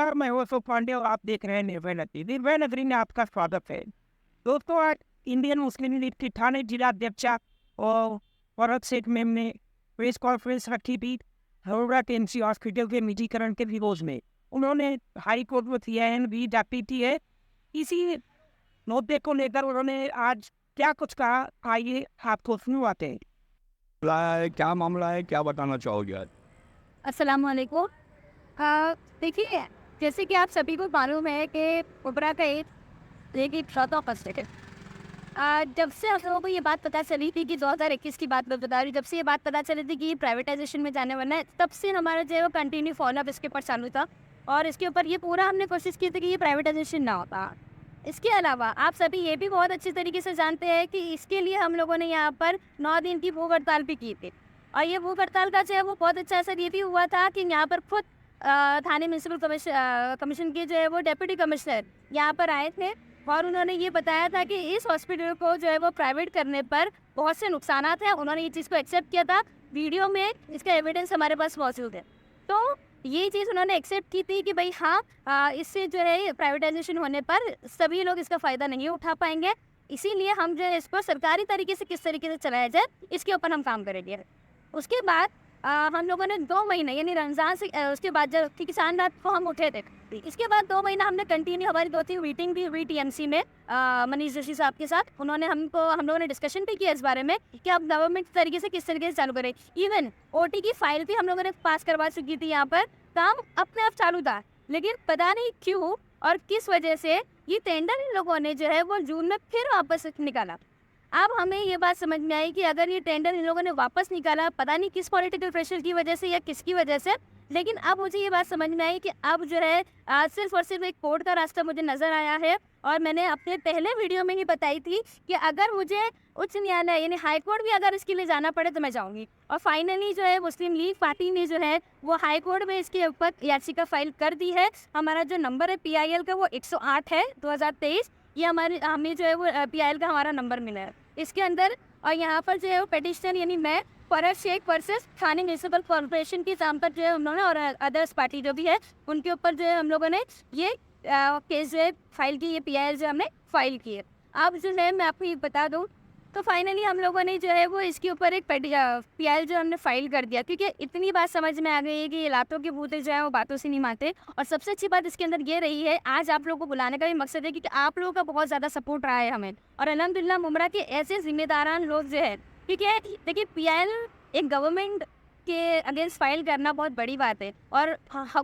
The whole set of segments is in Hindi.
नमस्कार, मैं हूं अशोक पांडे और आप देख रहे हैं निर्भय नगरी। निर्भय नगरी में आपका स्वागत है। दोस्तों, आज इंडियन मुस्लिम लीग की ठाणे जिलाध्यक्षा और भरत सेठ मैम ने प्रेस कॉन्फ्रेंस रखी थी हरोड़ा टीएमसी हॉस्पिटल के निजीकरण के विरोध में। उन्होंने हाई कोर्ट में सीआईएन भी डाकी थी है। इसी मुद्दे को लेकर उन्होंने आज क्या कुछ कहा, आइए आपको सुनवाते हैं। क्या मामला है, क्या बताना चाहोगे आज? अस्सलाम वालेकुम। देखिए, जैसे कि आप सभी को मालूम है कि उबरा का एक चौथा फर्स्ट है। जब से हम लोगों को ये बात पता चली थी कि 2021 की बात मैं बता रही हूँ, जब से ये बात पता चली थी कि ये प्राइवेटाइजेशन में जाने वाला है, तब से हमारा जो है वो कंटिन्यू फॉलोअप इसके ऊपर चालू था और इसके ऊपर ये पूरा हमने कोशिश की थी कि ये प्राइवेटाइजेशन ना होता। इसके अलावा आप सभी ये भी बहुत अच्छी तरीके से जानते हैं कि इसके लिए हम लोगों ने यहाँ पर 9 दिन की भूख हड़ताल भी की थी और ये भूख हड़ताल का जो है वो बहुत अच्छा असर ये भी हुआ था कि यहाँ पर खुद थाने म्यूनसिपल कमीशन के जो है वो डेप्यूटी कमिश्नर यहाँ पर आए थे और उन्होंने ये बताया था कि इस हॉस्पिटल को जो है वो प्राइवेट करने पर बहुत से नुकसान हैं। उन्होंने ये चीज़ को एक्सेप्ट किया था, वीडियो में इसका एविडेंस हमारे पास मौजूद है। तो ये चीज़ उन्होंने एक्सेप्ट की थी कि भाई हाँ, इससे जो है प्राइवेटाइजेशन होने पर सभी लोग इसका फ़ायदा नहीं उठा पाएंगे, इसीलिए हम जो है इसको सरकारी तरीके से किस तरीके से चलाया जाए इसके ऊपर हम काम करेंगे। उसके बाद हम लोगों ने 2 महीने यानी रमज़ान से उसके बाद जब किसान रात को हम उठे थे, इसके बाद 2 महीना हमने कंटिन्यू हमारी 2-3 मीटिंग भी हुई टीएमसी में मनीष जोशी साहब के साथ। हम लोगों ने डिस्कशन भी किया इस बारे में कि अब गवर्नमेंट तरीके से किस तरीके से चालू करें। इवन ओटी की फाइल भी हम लोगों ने पास करवा चुकी थी, यहाँ पर काम अपने आप चालू था, लेकिन पता नहीं क्यों और किस वजह से ये टेंडर इन लोगों ने जो है वो जून में फिर वापस निकाला। अब हमें ये बात समझ में आई कि अगर ये टेंडर इन लोगों ने वापस निकाला, पता नहीं किस पॉलिटिकल प्रेशर की वजह से या किसकी वजह से, लेकिन अब मुझे ये बात समझ में आई कि अब जो है सिर्फ और सिर्फ एक कोर्ट का रास्ता मुझे नज़र आया है। और मैंने अपने पहले वीडियो में ही बताई थी कि अगर मुझे उच्च न्यायालय यानी हाई कोर्ट भी अगर इसके लिए जाना पड़े तो मैं जाऊंगी। और फाइनली जो है मुस्लिम लीग पार्टी ने जो है वो हाई कोर्ट में इसके ऊपर याचिका फाइल कर दी है। हमारा जो नंबर है PIL का वो 108 है 2023। ये हमें जो है वो PIL का हमारा नंबर मिला है इसके अंदर। और यहाँ पर जो है वो पिटिशन यानी मैं फरहत शेख वर्सेस थाने म्यूनसिपल कॉर्पोरेशन के नाम पर जो है उन्होंने और अदर्स पार्टी जो भी है उनके ऊपर जो है हम लोगों ने ये केस जो है फाइल की, ये PIL जो हमने फाइल की है। अब जो है मैं आपको ये बता दूँ तो फाइनली हम लोगों ने जो है वो इसके ऊपर एक PIL जो हमने फाइल कर दिया, क्योंकि इतनी बात समझ में आ गई है कि ये लातों के भूते जो है वो बातों से नहीं मानते। और सबसे अच्छी बात इसके अंदर ये रही है, आज आप लोगों को बुलाने का भी मकसद है क्योंकि आप लोगों का बहुत ज़्यादा सपोर्ट रहा है हमें, और अल्हम्दुलिल्लाह मुमरा के ऐसे जिम्मेदारान लोग जो है, ठीक है। देखिए, PIL एक गवर्नमेंट के अगेंस्ट फाइल करना बहुत बड़ी बात है और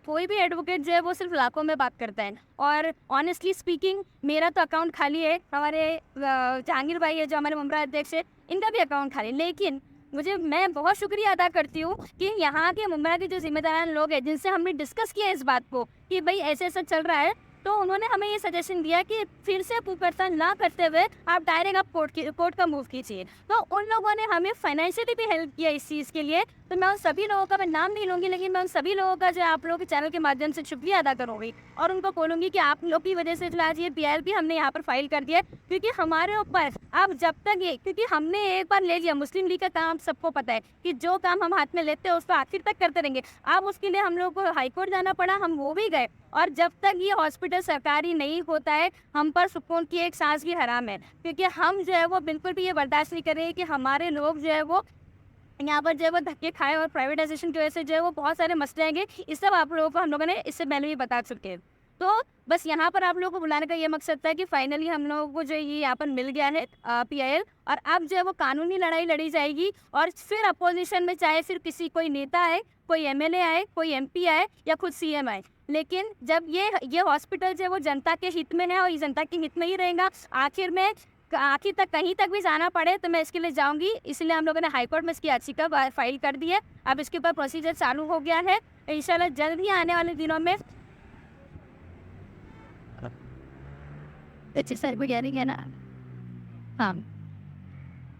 कोई भी एडवोकेट जो है वो सिर्फ लाखों में बात करता है। और ऑनेस्टली स्पीकिंग मेरा तो अकाउंट खाली है, हमारे जहांगीर भाई है जो हमारे मुमरा अध्यक्ष है, इनका भी अकाउंट खाली, लेकिन मैं बहुत शुक्रिया अदा करती हूँ कि यहाँ के मुमरा के जो जिम्मेदार लोग हैं जिनसे हमने डिस्कस किया इस बात को कि भाई ऐसे ऐसा चल रहा है, तो उन्होंने हमें ये सजेशन दिया कि फिर से पुकारता ना करते हुए आप डायरेक्ट आप कोर्ट का मूव कीजिए। तो उन लोगों ने हमें फाइनेंशियली भी हेल्प किया इस चीज़ के लिए। तो मैं उन सभी लोगों का मैं नाम नहीं लूँगी, लेकिन मैं उन सभी लोगों का जो आप लोगों के चैनल के माध्यम से शुक्रिया अदा करूँगी और उनको बोलूँगी कि आप लोग की वजह से जो आज ये PIL भी हमने यहाँ पर फाइल कर दिया, क्योंकि हमारे ऊपर अब जब तक ये, क्योंकि हमने एक बार ले लिया, मुस्लिम लीग का काम सबको पता है कि जो काम हम हाथ में लेते हैं उसको आखिर तक करते रहेंगे। अब उसके लिए हम लोग को हाईकोर्ट जाना पड़ा, हम वो भी गए, और जब तक ये हॉस्पिटल सरकारी नहीं होता है हम पर सुकून की एक सांस भी हराम है, क्योंकि हम जो है वो बिल्कुल भी ये बर्दाश्त नहीं करें कि हमारे लोग जो है वो यहाँ पर जो है वो धक्के खाए। और प्राइवेटाइजेशन की वजह से जो है वो बहुत सारे मसले आएंगे, इस सब आप लोगों को हम लोगों ने इससे पहले भी बता चुके हैं। तो बस यहाँ पर आप लोगों को बुलाने का ये मकसद था कि फाइनली हम लोगों को जो ये यहाँ पर मिल गया है PIL, और अब जो है वो कानूनी लड़ाई लड़ी जाएगी। और फिर अपोजिशन में चाहे फिर कोई नेता आए, कोई MLA आए, कोई MP आए या खुद CM आए, लेकिन जब ये हॉस्पिटल जो है वो जनता के हित में है और ये जनता के हित में ही रहेगा, आखिर तक कहीं तक भी जाना पड़े तो मैं इसके लिए जाऊंगी। इसलिए हम लोगों ने हाईकोर्ट में इसकी याचिका फाइल कर दी है। अब इसके ऊपर प्रोसीजर चालू हो गया है, इंशाल्लाह जल्द ही आने वाले दिनों में है ना। हाँ,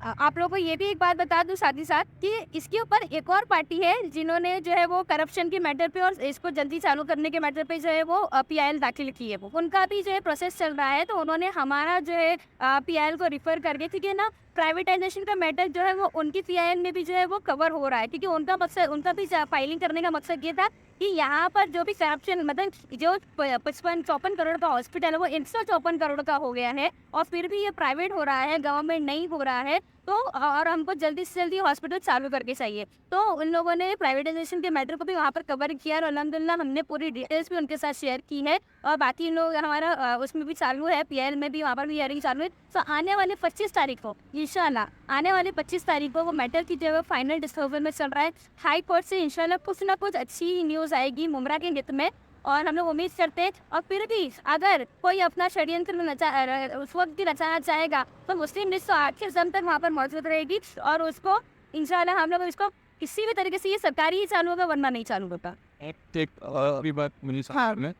आप लोगों को ये भी एक बात बता दूं साथ ही साथ कि इसके ऊपर एक और पार्टी है जिन्होंने जो है वो करप्शन के मैटर पे और इसको जल्दी चालू करने के मैटर पे जो है वो PIL दाखिल की है, वो उनका भी जो है प्रोसेस चल रहा है। तो उन्होंने हमारा जो है PIL को रिफ़र करके, क्योंकि ना प्राइवेटाइजेशन का मैटर जो है वो उनकी PIL में भी जो है वो कवर हो रहा है, क्योंकि उनका भी फाइलिंग करने का मकसद ये था कि यहाँ पर जो भी करप्शन मतलब जो 55-54 करोड़ का हॉस्पिटल है वो 154 करोड़ का हो गया है और फिर भी ये प्राइवेट हो रहा है, गवर्नमेंट नहीं हो रहा है। तो और हमको जल्दी से जल्दी हॉस्पिटल चालू करके चाहिए। तो उन लोगों ने प्राइवेटाइजेशन के मैटर को भी वहाँ पर कवर किया और अल्हम्दुलिल्लाह हमने पूरी डिटेल्स भी उनके साथ शेयर की है और बाकी इन लोग हमारा उसमें भी चालू है, पीएल में भी वहाँ पर भी हियरिंग चालू है। तो आने वाले 25 तारीख को इंशाल्लाह आने वाले 25 तारीख को वो मैटर की जगह फाइनल डिस्कवर में चल रहा है। हाई कोर्ट से इंशाल्लाह कुछ ना कुछ अच्छी न्यूज़ आएगी मुमरा के हित में और हम लोग उम्मीद करते हैं। और फिर भी अगर कोई अपना षड्यंत्र उस वक्त भी रचाना चाहेगा तो मुस्लिम लीग तो आखिर दम तक वहाँ पर मौजूद रहेगी और उसको इंशाल्लाह हम लोग इसको किसी भी तरीके से ये सरकारी ही चालू होगा वरना नहीं चालू होगा। एक अभी बात मुझे समझ में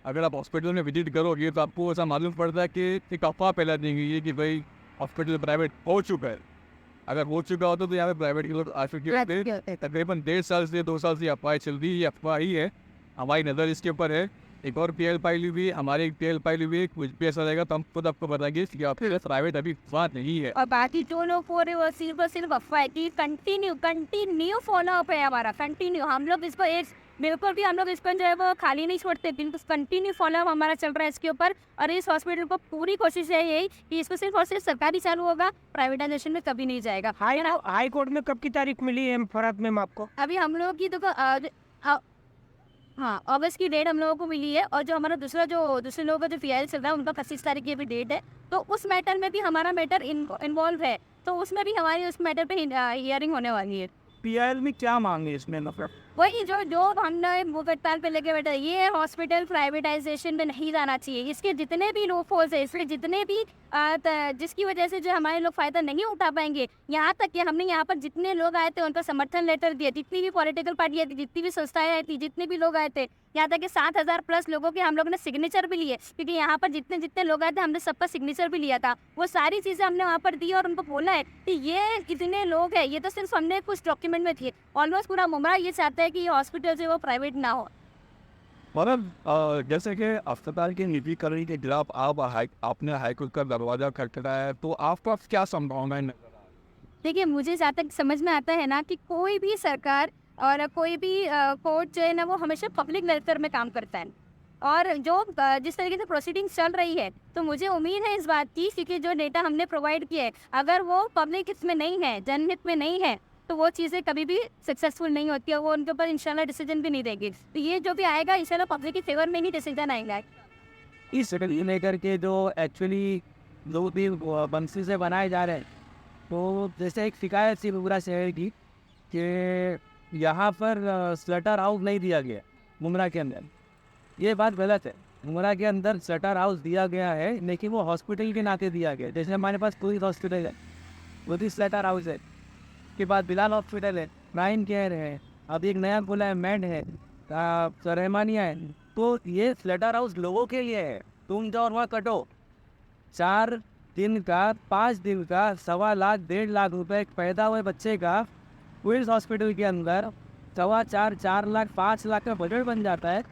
अगर आप हॉस्पिटल में विजिट करोगे तो आपको ऐसा मालूम पड़ता है कि एक अफवाह फैला दी गई है कि भाई हॉस्पिटल प्राइवेट हो चुका है। अगर हो चुका होता तो यहाँ पे प्राइवेट के लोग आ चुके होते। तकरीबन 1.5 साल से 2 साल से अफवाह चल रही है, ये अफवाह ही है। हमारी नज़र इसके ऊपर है। एक और पीएल फाइल हुई, हमारी एक पीएल फाइल हुई, कुछ भी ऐसा रहेगा तो हम खुद आपको बताएंगे कि आपके प्राइवेट अभी अफवाह नहीं है। और बाकी जो लोग हो रहे वो सिर्फ अफवाह है कि कंटिन्यू फॉलो अप है हमारा, कंटिन्यू हम लोग इसको एक बिल्कुल भी हम लोग इसको जो है वो खाली नहीं छोड़ते, बिल्कुल कंटिन्यू फॉलो अप हमारा चल रहा है इसके ऊपर। और इस हॉस्पिटल को पूरी कोशिश है यही कि इसको सिर्फ और सिर्फ सरकारी चालू होगा, प्राइवेटाइजेशन में कभी नहीं जाएगा। हाई कोर्ट में कब की तारीख मिली है फरहत मैम आपको? अभी हम लोगों की तो हाँ अगस्त की डेट हम लोगों को मिली है और जो हमारा दूसरे लोगों का जो पीएल चल रहा है उनका 25 तारीख की भी डेट है। तो उस मैटर में भी हमारा मैटर इन्वॉल्व है तो उसमें भी हमारी उस मैटर पे हियरिंग होने वाली है। पीएल में क्या मांगे इसमें मतलब? वही जो हमने भूख हड़ताल पे लेके बैठा ये हॉस्पिटल प्राइवेटाइजेशन में नहीं जाना चाहिए। इसके जितने भी लूपहोल्स है, इसके जितने भी जिसकी वजह से जो हमारे लोग फ़ायदा नहीं उठा पाएंगे, यहाँ तक कि हमने यहाँ पर जितने लोग आए थे उनको समर्थन लेटर दिए, जितनी भी पॉलिटिकल पार्टी आई थी, जितनी भी संस्थाएं आई थी, जितने भी लोग आए थे, यहाँ तक कि 7,000+ लोगों के हम लोगों ने सिग्नेचर भी लिए क्योंकि यहाँ पर जितने जितने लोग आए थे हमने सबका सिग्नेचर भी लिया था। वो सारी चीज़ें हमने वहाँ पर दी और उनको बोला है कि ये कितने लोग हैं, ये तो सिर्फ हमने कुछ डॉक्यूमेंट में थे। ऑलमोस्ट पूरा मुमरा ये चाहता है कि ये हॉस्पिटल जो वो प्राइवेट ना हो। मतलब जैसे कि अस्पताल की निजीकरण के खिलाफ आपने हाईकोर्ट का दरवाजा खटखटाया है तो आपको क्या संभावनाएं नजर आ रही? देखिए मुझे जहाँ तक समझ में आता है ना कि कोई भी सरकार और कोई भी कोर्ट जो है ना वो हमेशा पब्लिक वेलफेयर में काम करता है और जो जिस तरीके से प्रोसीडिंग्स चल रही है तो मुझे उम्मीद है इस बात की क्योंकि जो डेटा हमने प्रोवाइड किया है अगर वो पब्लिक हित में नहीं है, जनहित में नहीं है तो वो चीज़ें कभी भी सक्सेसफुल नहीं होती है। वो उनके ऊपर इंशाल्लाह डिसीजन भी नहीं देगी। तो ये जो भी आएगा इंशाल्लाह पब्लिक के फेवर में ही डिसीजन आएगा। इस शक्ल लेकर के जो एक्चुअली जो भी बंसी से बनाए जा रहे हैं तो जैसे एक शिकायत थी मुमरा शहर की कि यहाँ पर स्लटर हाउस नहीं दिया गया मुमरा के अंदर। ये बात गलत है। मुमरा के अंदर स्लटर हाउस दिया गया है लेकिन वो हॉस्पिटल के नाते दिया गया। जैसे हमारे पास कोई हॉस्पिटल है वो भी स्लटर हाउस है, के बाद बिलाल हॉस्पिटल है, प्राइन केयर है, अब एक नया खुला है मेड है, रहमानिया है। तो ये स्लटर हाउस लोगों के लिए है। तुम जाओ और वहाँ कटो 4 दिन का 5 दिन का 1.25 लाख 1.5 लाख रुपए पैदा हुए बच्चे का विल्स हॉस्पिटल के अंदर 4.25 लाख 5 लाख का बजट बन जाता है।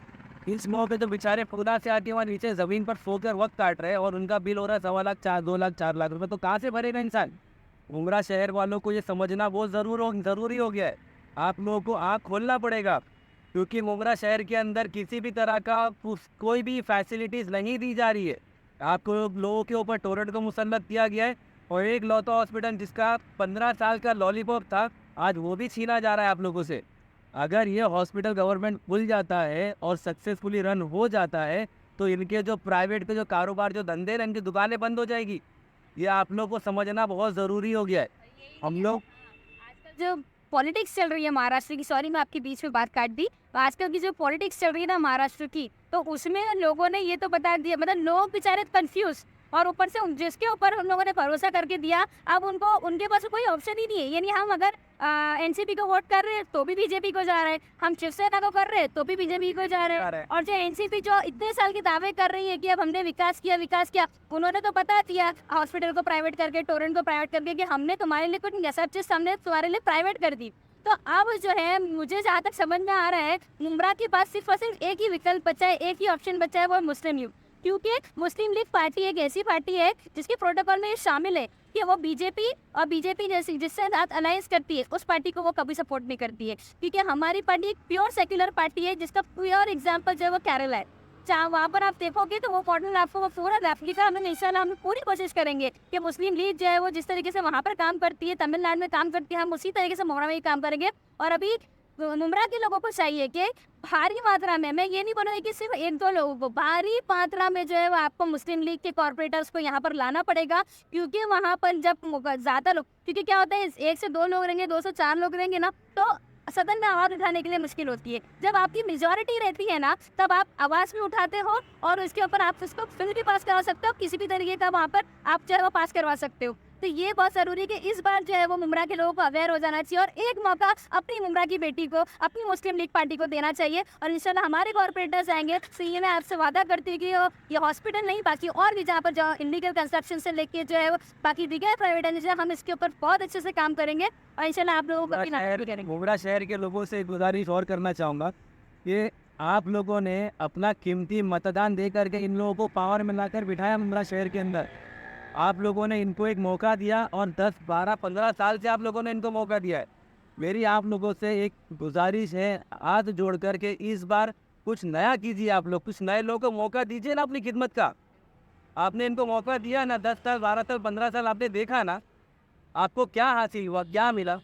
इस मौके तो बेचारे खुदा से आके वहाँ नीचे ज़मीन पर सो कर वक्त काट रहे हैं और उनका बिल हो रहा है 1.25 लाख 2 लाख 4 लाख रुपए। तो कहाँ से भरेगा इंसान? मुमरा शहर वालों को ये समझना बहुत ज़रूरी हो गया है। आप लोगों को आँख खोलना पड़ेगा क्योंकि मुमरा शहर के अंदर किसी भी तरह का कोई भी फैसिलिटीज़ नहीं दी जा रही है। आपको लोगों के ऊपर टोरेंट को मुसल्लत किया गया है और एक लौता हॉस्पिटल जिसका 15 साल का लॉलीपॉप था आज वो भी छीना जा रहा है आप लोगों से। अगर ये हॉस्पिटल गवर्नमेंट खुल जाता है और सक्सेसफुली रन हो जाता है तो इनके जो प्राइवेट के जो कारोबार जो धंधे हैं इनकी दुकानें बंद हो जाएगी। ये आप लोग को समझना बहुत ज़रूरी हो गया है। हम लोग जो पॉलिटिक्स चल रही है महाराष्ट्र की, सॉरी मैं आपके बीच में बात काट दी, आजकल की जो पॉलिटिक्स चल रही है ना महाराष्ट्र की तो उसमें लोगों ने ये तो बता दिया, मतलब लोग बेचारे कंफ्यूज और ऊपर से जिसके ऊपर हम लोगों ने भरोसा करके दिया अब उनको उनके पास कोई ऑप्शन ही नहीं है। यानी हम अगर एनसीपी को वोट कर रहे हैं तो भी बीजेपी को जा रहे हैं, हम शिवसेना को कर रहे हैं तो भी बीजेपी को जा रहे हैं। और जो एनसीपी जो इतने साल के दावे कर रही है कि अब हमने विकास किया, उन्होंने तो बता दिया हॉस्पिटल को प्राइवेट करके, टोरेंट को प्राइवेट करके कि हमने तुम्हारे लिए कुछ सब चीज़ हमने तुम्हारे लिए प्राइवेट कर दी। तो अब जो है मुझे जहाँ तक समझ में आ रहा है मुमरा के पास सिर्फ और सिर्फ एक ही विकल्प बचा है, एक ही ऑप्शन बचा है, वो मुस्लिम लीग। क्योंकि मुस्लिम लीग पार्टी एक ऐसी पार्टी है जिसके प्रोटोकॉल में ये शामिल है कि वो बीजेपी और बीजेपी जैसी जिससे साथ अलायंस करती है उस पार्टी को वो कभी सपोर्ट नहीं करती है, क्योंकि हमारी पार्टी एक प्योर सेक्युलर पार्टी है जिसका प्योर एग्जाम्पल जो है वो केरला है। चाहे वहाँ पर आप देखोगे तो वो मॉडल आपको वो पूरा रेप्लिका हमें इंशाल्लाह हम पूरी कोशिश करेंगे कि मुस्लिम लीग जो है वो जिस तरीके से वहाँ पर काम करती है, तमिलनाडु में काम करती है, हम उसी तरीके से मुमरा में ही काम करेंगे। और अभी मुमरा के लोगों को चाहिए कि भारी मात्रा में, मैं ये नहीं बोलूँगी कि सिर्फ एक दो लोगों को, भारी मात्रा में जो है वो आपको मुस्लिम लीग के कॉर्पोरेटर्स को यहाँ पर लाना पड़ेगा, क्योंकि वहाँ पर जब ज़्यादा लोग, क्योंकि क्या होता है 1 से 2 लोग रहेंगे, 2 से 4 लोग रहेंगे ना, तो सदन में आवाज़ उठाने के लिए मुश्किल होती है। जब आपकी मेजॉरिटी रहती है ना, तब आप आवाज़ भी उठाते हो और उसके ऊपर आप उसको बिल भी पास करवा सकते हो, किसी भी तरीके का वहाँ पर आप जो है वो पास करवा सकते हो। तो ये बहुत ज़रूरी है कि इस बार जो है वो मुमरा के लोगों को अवेयर हो जाना चाहिए और एक मौका अपनी मुमरा की बेटी को, अपनी मुस्लिम लीग पार्टी को देना चाहिए। और इंशाल्लाह हमारे कॉर्पोरेटर्स आएंगे, तो ये मैं आपसे वादा करती हूँ कि ये हॉस्पिटल नहीं, बाकी और भी जहाँ पर जो इलीगल कंस्ट्रक्शन से लेके जो है वो बाकी दिखे प्राइवेटाइजेशन, हम इसके ऊपर बहुत अच्छे से काम करेंगे और इंशाल्लाह आप लोगों को अपनी नाकाम भी करेंगे। मुमरा शहर के लोगों से एक गुजारिश और करना चाहूँगा कि आप लोगों ने अपना कीमती मतदान दे करके इन लोगों को पावर में लाकर बिठाया मुमरा शहर के अंदर। आप लोगों ने इनको एक मौका दिया और 10, 12, 15 साल से आप लोगों ने इनको मौका दिया है। मेरी आप लोगों से एक गुजारिश है, हाथ जोड़ करके इस बार कुछ नया कीजिए। आप लोग कुछ नए लोगों को मौका दीजिए ना अपनी खिदमत का। आपने इनको मौका दिया ना, 10 साल, 12 साल, 15 साल आपने देखा ना, आपको क्या हासिल हुआ, क्या मिला?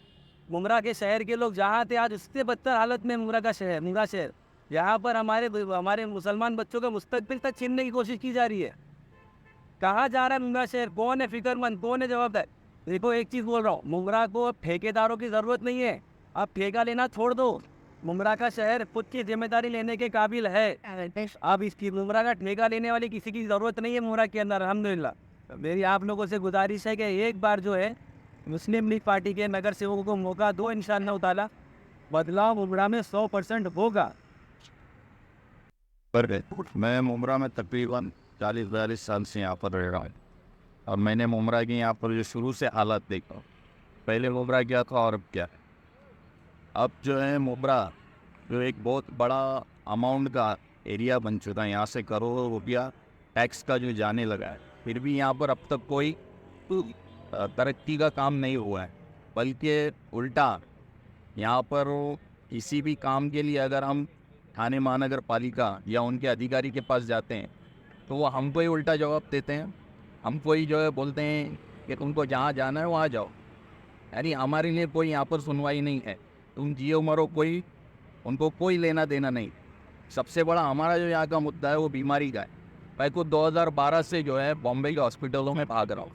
मुमरा के शहर के लोग जहाँ थे आज उससे बदतर हालत में मुमरा शहर। यहाँ पर हमारे मुसलमान बच्चों का मुस्तकबिल तक छीनने की कोशिश की जा रही है। कहाँ जा रहा है मुमरा शहर? कौन है फिक्रमंद, कौन है जवाबदार? देखो एक चीज़ बोल रहा हूँ, मुमरा को ठेकेदारों की ज़रूरत नहीं है। आप ठेका लेना छोड़ दो। मुमरा का शहर खुद की जिम्मेदारी लेने के काबिल है। अब इसकी मुमरा का ठेका लेने वाली किसी की ज़रूरत नहीं है मुमरा के अंदर, अल्हम्दुलिल्लाह। मेरी आप लोगों से गुजारिश है कि एक बार जो है मुस्लिम लीग पार्टी के नगर सेवकों को मौका दो, इंशाअल्लाह ताला बदलाव मुमरा में 100% होगा। पर मैं मुमरा में तकरीबन 40-42 साल से यहाँ पर रह रहा हूँ और मैंने मुमरा की यहाँ पर जो शुरू से हालत देखा, पहले मुमरा क्या था और अब क्या है। अब जो है मुमरा जो एक बहुत बड़ा अमाउंट का एरिया बन चुका है, यहाँ से करोड़ों रुपया टैक्स का जो जाने लगा है, फिर भी यहाँ पर अब तक कोई तरक्की का काम नहीं हुआ है, बल्कि उल्टा यहाँ पर किसी भी काम के लिए अगर हम थाने महानगर पालिका या उनके अधिकारी के पास जाते हैं तो वो हमको ही उल्टा जवाब देते हैं। हमको ही जो है बोलते हैं कि तुमको जहाँ जाना है वहाँ जाओ, यानी हमारे लिए कोई यहाँ पर सुनवाई नहीं है। तुम जियो मरो, कोई उनको कोई लेना देना नहीं। सबसे बड़ा हमारा जो यहाँ का मुद्दा है वो बीमारी का है। मैं खुद 2012 से जो है बॉम्बे के हॉस्पिटलों में भाग रहा हूँ।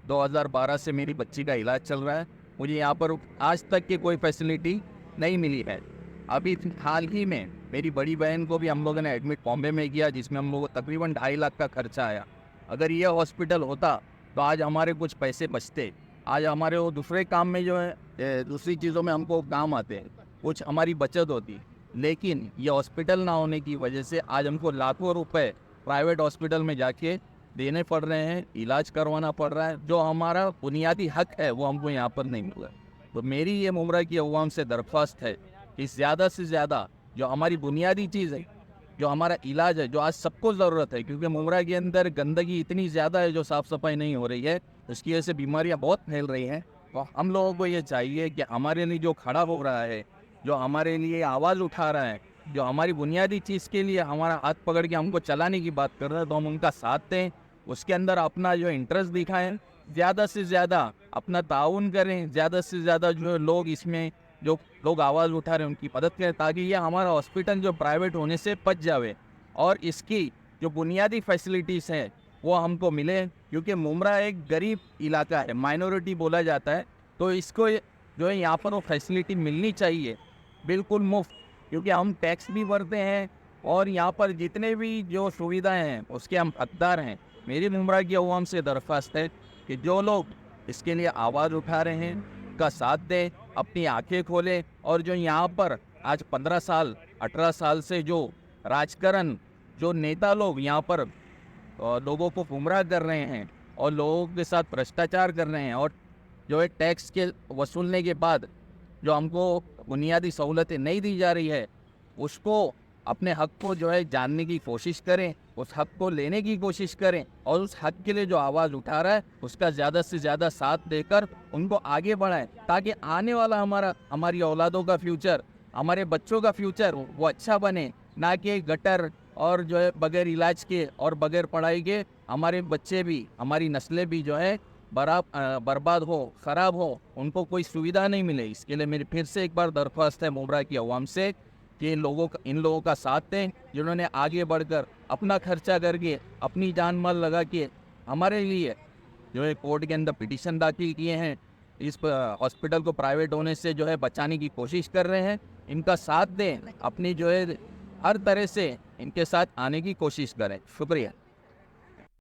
2012 से मेरी बच्ची का इलाज चल रहा है, मुझे यहाँ पर आज तक की कोई फैसिलिटी नहीं मिली है। अभी हाल ही में मेरी बड़ी बहन को भी हम लोगों ने एडमिट बॉम्बे में किया, जिसमें हम लोगों को तकरीबन 2.5 लाख का खर्चा आया। अगर ये हॉस्पिटल होता तो आज हमारे कुछ पैसे बचते, आज हमारे वो दूसरे काम में जो है दूसरी चीज़ों में हमको काम आते हैं, कुछ हमारी बचत होती। लेकिन ये हॉस्पिटल ना होने की वजह से आज हमको लाखों रुपए प्राइवेट हॉस्पिटल में जाके देने पड़ रहे हैं, इलाज करवाना पड़ रहा है। जो हमारा बुनियादी हक है वो हमको यहाँ पर नहीं मिल रहा। तो मेरी ये मुमरा की अवाम से दरख्वास्त है कि ज़्यादा से ज़्यादा जो हमारी बुनियादी चीज़ है, जो हमारा इलाज है, जो आज सबको ज़रूरत है, क्योंकि मुमरा के अंदर गंदगी इतनी ज़्यादा है, जो साफ़ सफाई नहीं हो रही है, उसकी वजह से बीमारियाँ बहुत फैल रही हैं। तो हम लोगों को ये चाहिए कि हमारे लिए जो खड़ा हो रहा है, जो हमारे लिए आवाज़ उठा रहा है, जो हमारी बुनियादी चीज़ के लिए हमारा हाथ पकड़ के हमको चलाने की बात कर रहे हैं, तो हम उनका साथ दें, उसके अंदर अपना जो इंटरेस्ट दिखाएं, ज़्यादा से ज़्यादा अपना ताउन करें, ज़्यादा से ज़्यादा जो लोग इसमें जो लोग आवाज़ उठा रहे हैं उनकी मदद करें, ताकि ये हमारा हॉस्पिटल जो प्राइवेट होने से बच जावे और इसकी जो बुनियादी फैसिलिटीज़ हैं वो हमको मिले। क्योंकि मुमरा एक गरीब इलाका है, माइनॉरिटी बोला जाता है, तो इसको जो है यहाँ पर वो फैसिलिटी मिलनी चाहिए बिल्कुल मुफ्त, क्योंकि हम टैक्स भी भरते हैं और यहाँ पर जितने भी जो सुविधाएं हैं उसके हम हकदार हैं। मेरी मुमरा की अवाम से दरख्वास्त है कि जो लोग इसके लिए आवाज़ उठा रहे हैं का साथ दें, अपनी आंखें खोलें और जो यहाँ पर आज 15 साल 18 साल से जो राजकारण, जो नेता लोग यहाँ पर लोगों को गुमराह कर रहे हैं और लोगों के साथ भ्रष्टाचार कर रहे हैं और जो है टैक्स के वसूलने के बाद जो हमको बुनियादी सहूलतें नहीं दी जा रही है, उसको अपने हक को जो है जानने की कोशिश करें, उस हक को लेने की कोशिश करें और उस हक के लिए जो आवाज़ उठा रहा है उसका ज़्यादा से ज़्यादा साथ देकर उनको आगे बढ़ाएं, ताकि आने वाला हमारी औलादों का फ्यूचर, हमारे बच्चों का फ्यूचर वो अच्छा बने, ना कि गटर और जो है बगैर इलाज के और बगैर पढ़ाई के हमारे बच्चे भी, हमारी नस्लें भी जो है बर्बाद हो, ख़राब हो, उनको कोई सुविधा नहीं मिले। इसके लिए मेरी फिर से एक बार दरख्वास्त है मुमरा की अवाम से कि इन लोगों का साथ दें, जिन्होंने आगे बढ़कर अपना खर्चा करके, अपनी जान माल लगा के हमारे लिए जो है कोर्ट के अंदर पिटीशन दाखिल किए हैं, इस हॉस्पिटल को प्राइवेट होने से जो है बचाने की कोशिश कर रहे हैं। इनका साथ दें, अपनी जो है हर तरह से इनके साथ आने की कोशिश करें। शुक्रिया।